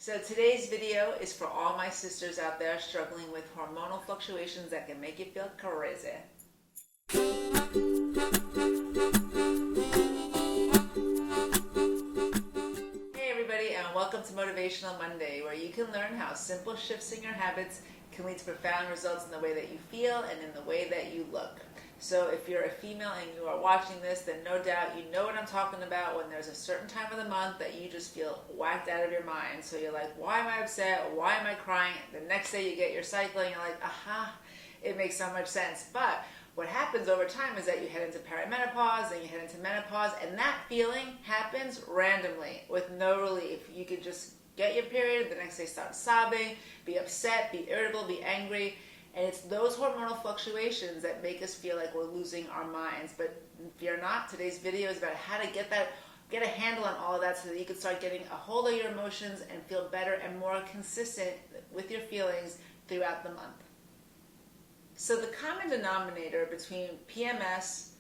So today's video is for all my sisters out there struggling with hormonal fluctuations that can make you feel crazy. Hey everybody, and welcome to Motivational Monday, where you can learn how simple shifts in your habits can lead to profound results in the way that you feel and in the way that you look. So if you're a female and you are watching this, then no doubt you know what I'm talking about when there's a certain time of the month that you just feel whacked out of your mind. So you're like, why am I upset? Why am I crying? The next day you get your cycle and you're like, aha, it makes so much sense. But what happens over time is that you head into peri-menopause, then you head into menopause, and that feeling happens randomly with no relief. You could just get your period, the next day start sobbing, be upset, be irritable, be angry. And it's those hormonal fluctuations that make us feel like we're losing our minds. But fear not, today's video is about how to get a handle on all of that so that you can start getting a hold of your emotions and feel better and more consistent with your feelings throughout the month. So the common denominator between PMS,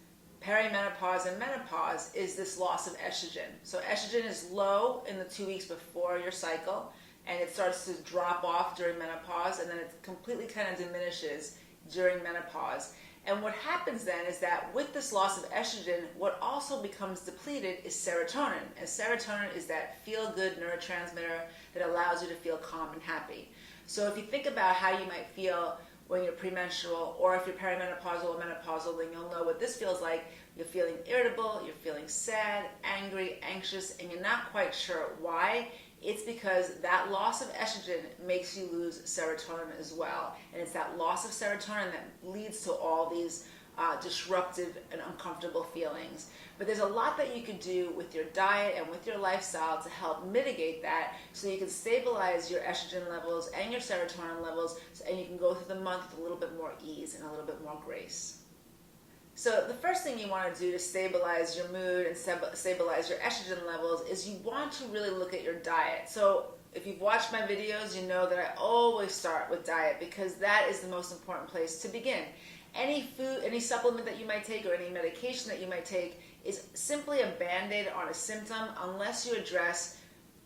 perimenopause, and menopause is this loss of estrogen. So estrogen is low in the 2 weeks before your cycle, and it starts to drop off during menopause, and then it completely kind of diminishes during menopause. And what happens then is that with this loss of estrogen, what also becomes depleted is serotonin. And serotonin is that feel-good neurotransmitter that allows you to feel calm and happy. So if you think about how you might feel when you're premenstrual, or if you're perimenopausal or menopausal, then you'll know what this feels like. You're feeling irritable, you're feeling sad, angry, anxious, and you're not quite sure why. It's because that loss of estrogen makes you lose serotonin as well. And it's that loss of serotonin that leads to all these disruptive and uncomfortable feelings. But there's a lot that you can do with your diet and with your lifestyle to help mitigate that, so you can stabilize your estrogen levels and your serotonin levels, and you can go through the month with a little bit more ease and a little bit more grace. So the first thing you want to do to stabilize your mood and stabilize your estrogen levels is you want to really look at your diet. So if you've watched my videos, you know that I always start with diet because that is the most important place to begin. Any food, any supplement that you might take, or any medication that you might take is simply a band-aid on a symptom unless you address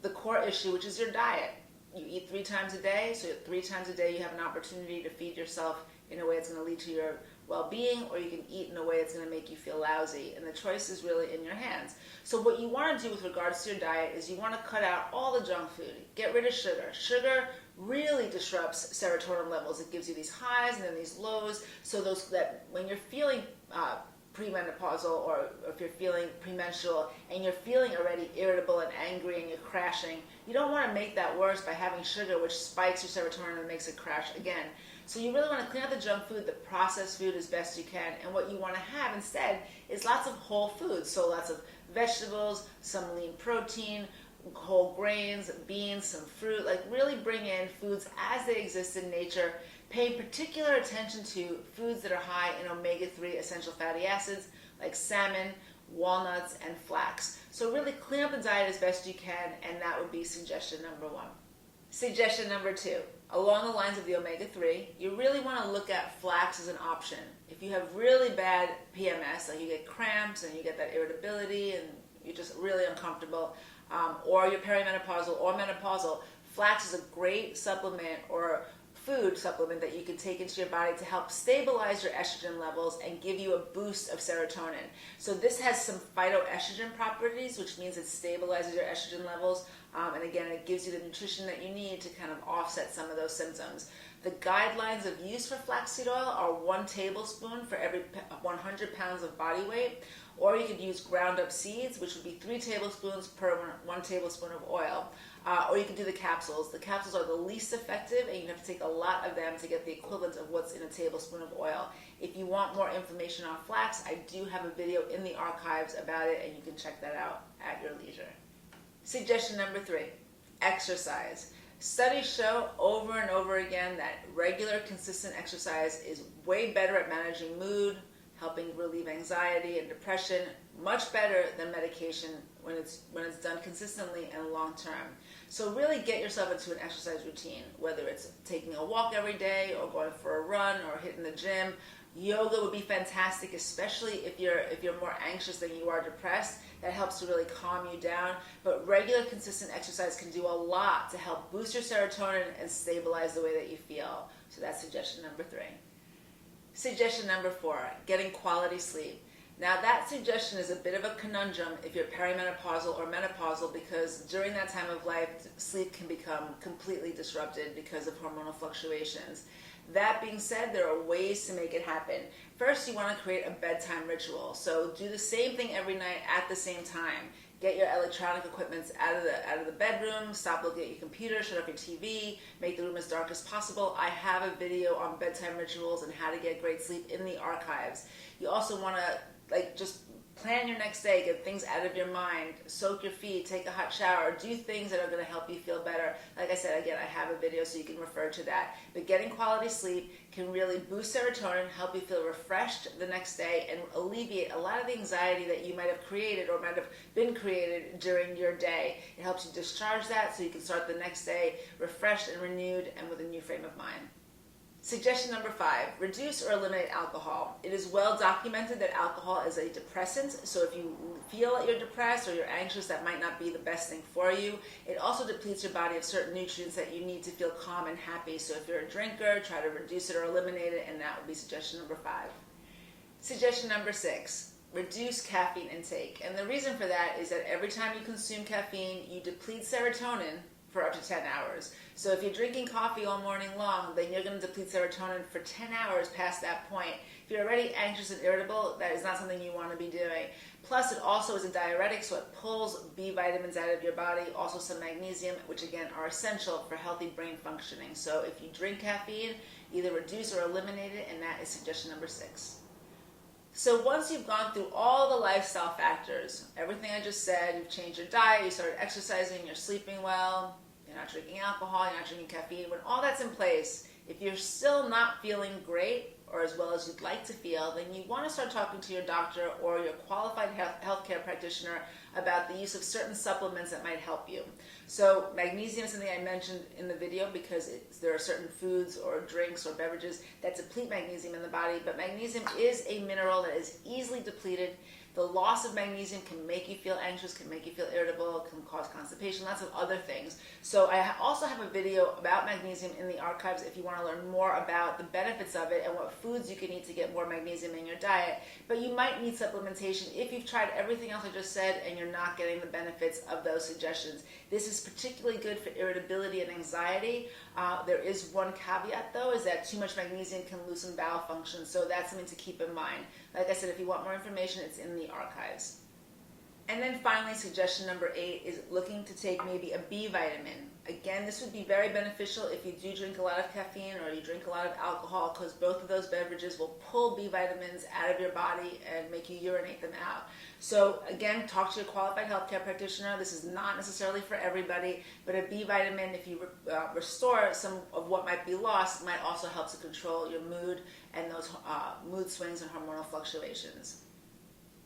the core issue, which is your diet. You eat 3 times a day, so 3 times a day you have an opportunity to feed yourself in a way that's going to lead to your well-being, or you can eat in a way that's going to make you feel lousy, and the choice is really in your hands. So what you want to do with regards to your diet is you want to cut out all the junk food. Get rid of sugar. Sugar really disrupts serotonin levels. It gives you these highs and then these lows, so that when you're feeling premenopausal, or if you're feeling premenstrual and you're feeling already irritable and angry and you're crashing, you don't want to make that worse by having sugar, which spikes your serotonin and makes it crash again. So you really want to clean out the junk food, the processed food, as best you can. And what you want to have instead is lots of whole foods. So lots of vegetables, some lean protein, whole grains, beans, some fruit. Like really bring in foods as they exist in nature. Pay particular attention to foods that are high in omega-3 essential fatty acids like salmon, walnuts, and flax. So really clean up the diet as best you can, and that would be suggestion number 1. Suggestion number 2. Along the lines of the omega-3, you really want to look at flax as an option. If you have really bad PMS, like you get cramps and you get that irritability and you're just really uncomfortable, or you're perimenopausal or menopausal, flax is a great supplement or food supplement that you can take into your body to help stabilize your estrogen levels and give you a boost of serotonin. So this has some phytoestrogen properties, which means it stabilizes your estrogen levels, and again, it gives you the nutrition that you need to kind of offset some of those symptoms. The guidelines of use for flaxseed oil are 1 tablespoon for every 100 pounds of body weight, or you could use ground up seeds, which would be 3 tablespoons per 1 tablespoon of oil. Or you can do the capsules. The capsules are the least effective, and you have to take a lot of them to get the equivalent of what's in a tablespoon of oil. If you want more information on flax, I do have a video in the archives about it, and you can check that out at your leisure. Suggestion number 3, exercise. Studies show over and over again that regular, consistent exercise is way better at managing mood, helping relieve anxiety and depression, much better than medication when it's done consistently and long term. So really get yourself into an exercise routine, whether it's taking a walk every day or going for a run or hitting the gym. Yoga would be fantastic, especially if you're more anxious than you are depressed. That helps to really calm you down. But regular, consistent exercise can do a lot to help boost your serotonin and stabilize the way that you feel. So that's suggestion number 3. Suggestion number 4, getting quality sleep. Now that suggestion is a bit of a conundrum if you're perimenopausal or menopausal, because during that time of life, sleep can become completely disrupted because of hormonal fluctuations. That being said, there are ways to make it happen. First, you want to create a bedtime ritual. So do the same thing every night at the same time. Get your electronic equipment out of the bedroom, stop looking at your computer, shut off your TV, make the room as dark as possible. I have a video on bedtime rituals and how to get great sleep in the archives. You also want to just plan your next day, get things out of your mind, soak your feet, take a hot shower, do things that are going to help you feel better. Like I said, again, I have a video so you can refer to that. But getting quality sleep can really boost serotonin, help you feel refreshed the next day, and alleviate a lot of the anxiety that you might have created or might have been created during your day. It helps you discharge that so you can start the next day refreshed and renewed and with a new frame of mind. Suggestion number 5, reduce or eliminate alcohol. It is well documented that alcohol is a depressant, so if you feel that you're depressed or you're anxious, that might not be the best thing for you. It also depletes your body of certain nutrients that you need to feel calm and happy. So if you're a drinker, try to reduce it or eliminate it, and that would be suggestion number 5. Suggestion number 6, reduce caffeine intake. And the reason for that is that every time you consume caffeine, you deplete serotonin for up to 10 hours. So if you're drinking coffee all morning long, then you're going to deplete serotonin for 10 hours past that point. If you're already anxious and irritable, that is not something you want to be doing. Plus, it also is a diuretic, so it pulls B vitamins out of your body, also some magnesium, which again are essential for healthy brain functioning. So if you drink caffeine, either reduce or eliminate it, and that is suggestion number 6. So once you've gone through all the lifestyle factors, everything I just said, you've changed your diet, you started exercising, you're sleeping well, you're not drinking alcohol, you're not drinking caffeine, when all that's in place, if you're still not feeling great or as well as you'd like to feel, then you want to start talking to your doctor or your qualified healthcare practitioner about the use of certain supplements that might help you. So magnesium is something I mentioned in the video because there are certain foods or drinks or beverages that deplete magnesium in the body, but magnesium is a mineral that is easily depleted. The loss of magnesium can make you feel anxious, can make you feel irritable, can cause constipation, lots of other things. So I also have a video about magnesium in the archives if you want to learn more about the benefits of it and what foods you can eat to get more magnesium in your diet. But you might need supplementation if you've tried everything else I just said and you're not getting the benefits of those suggestions. This is particularly good for irritability and anxiety. There is one caveat though, is that too much magnesium can loosen bowel function, so that's something to keep in mind. Like I said, if you want more information, it's in the archives. And then finally, suggestion number 8 is looking to take maybe a B vitamin. Again, this would be very beneficial if you do drink a lot of caffeine or you drink a lot of alcohol, because both of those beverages will pull B vitamins out of your body and make you urinate them out. So again, talk to your qualified healthcare practitioner. This is not necessarily for everybody, but a B vitamin, if you restore some of what might be lost, might also help to control your mood and those mood swings and hormonal fluctuations.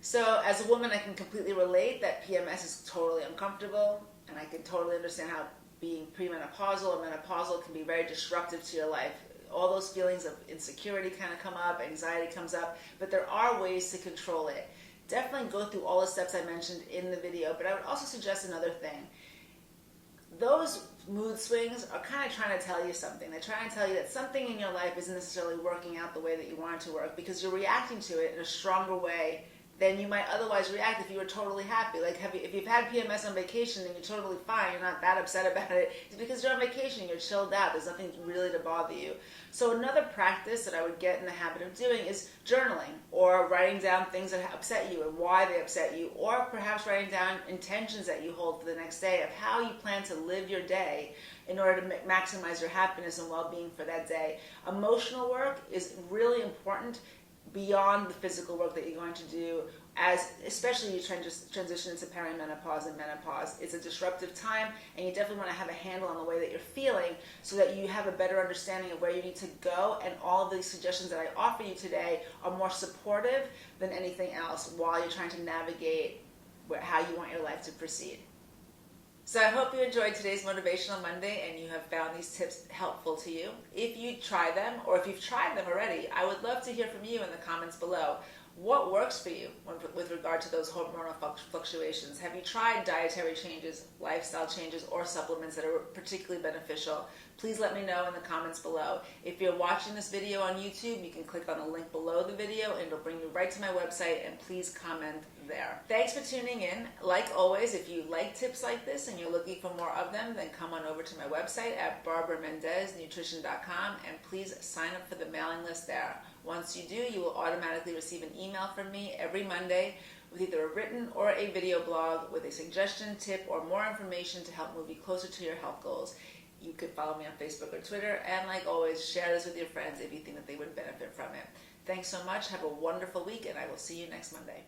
So as a woman, I can completely relate that PMS is totally uncomfortable, and I can totally understand how being premenopausal or menopausal can be very disruptive to your life. All those feelings of insecurity kind of come up, anxiety comes up, but there are ways to control it. Definitely go through all the steps I mentioned in the video, but I would also suggest another thing. Those mood swings are kind of trying to tell you something. They're trying to tell you that something in your life isn't necessarily working out the way that you want it to work, because you're reacting to it in a stronger way than you might otherwise react if you were totally happy. Like if you've had PMS on vacation and you're totally fine, you're not that upset about it, it's because you're on vacation, you're chilled out, there's nothing really to bother you. So another practice that I would get in the habit of doing is journaling, or writing down things that upset you and why they upset you, or perhaps writing down intentions that you hold for the next day of how you plan to live your day in order to maximize your happiness and well-being for that day. Emotional work is really important beyond the physical work that you're going to do, as especially you transition into perimenopause and menopause. It's a disruptive time, and you definitely want to have a handle on the way that you're feeling so that you have a better understanding of where you need to go, and all of these suggestions that I offer you today are more supportive than anything else while you're trying to navigate how you want your life to proceed. So I hope you enjoyed today's Motivational Monday and you have found these tips helpful to you. If you try them, or if you've tried them already, I would love to hear from you in the comments below. What works for you with regard to those hormonal fluctuations? Have you tried dietary changes, lifestyle changes, or supplements that are particularly beneficial? Please let me know in the comments below. If you're watching this video on YouTube, you can click on the link below the video and it'll bring you right to my website, and please comment there. Thanks for tuning in. Like always, if you like tips like this and you're looking for more of them, then come on over to my website at barbaramendeznutrition.com and please sign up for the mailing list there. Once you do, you will automatically receive an email from me every Monday with either a written or a video blog with a suggestion, tip, or more information to help move you closer to your health goals. You could follow me on Facebook or Twitter, and like always, share this with your friends if you think that they would benefit from it. Thanks so much. Have a wonderful week, and I will see you next Monday.